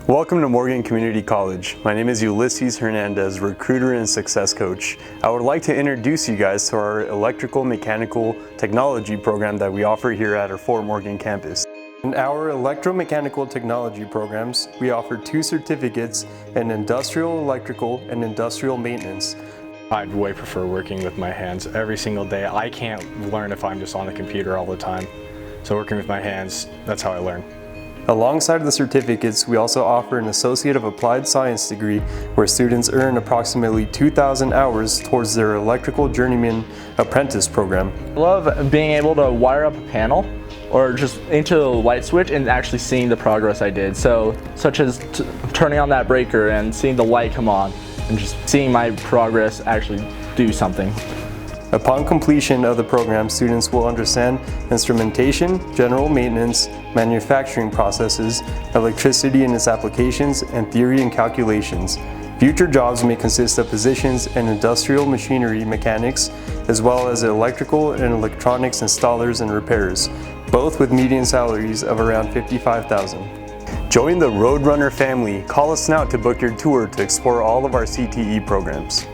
Welcome to Morgan Community College. My name is Ulysses Hernandez, recruiter and success coach. I would like to introduce you guys to our electrical mechanical technology program that we offer here at our Fort Morgan campus. In our electromechanical technology programs, we offer 2 certificates in industrial electrical and industrial maintenance. I'd way prefer working with my hands every single day. I can't learn if I'm just on the computer all the time. So working with my hands, that's how I learn. Alongside the certificates, we also offer an Associate of Applied Science degree where students earn approximately 2,000 hours towards their Electrical Journeyman Apprentice program. I love being able to wire up a panel or just into a light switch and actually seeing the progress I did. So, such as turning on that breaker and seeing the light come on and just seeing my progress actually do something. Upon completion of the program, students will understand instrumentation, general maintenance, manufacturing processes, electricity and its applications, and theory and calculations. Future jobs may consist of positions in industrial machinery mechanics, as well as electrical and electronics installers and repairers, both with median salaries of around $55,000. Join the Roadrunner family. Call us now to book your tour to explore all of our CTE programs.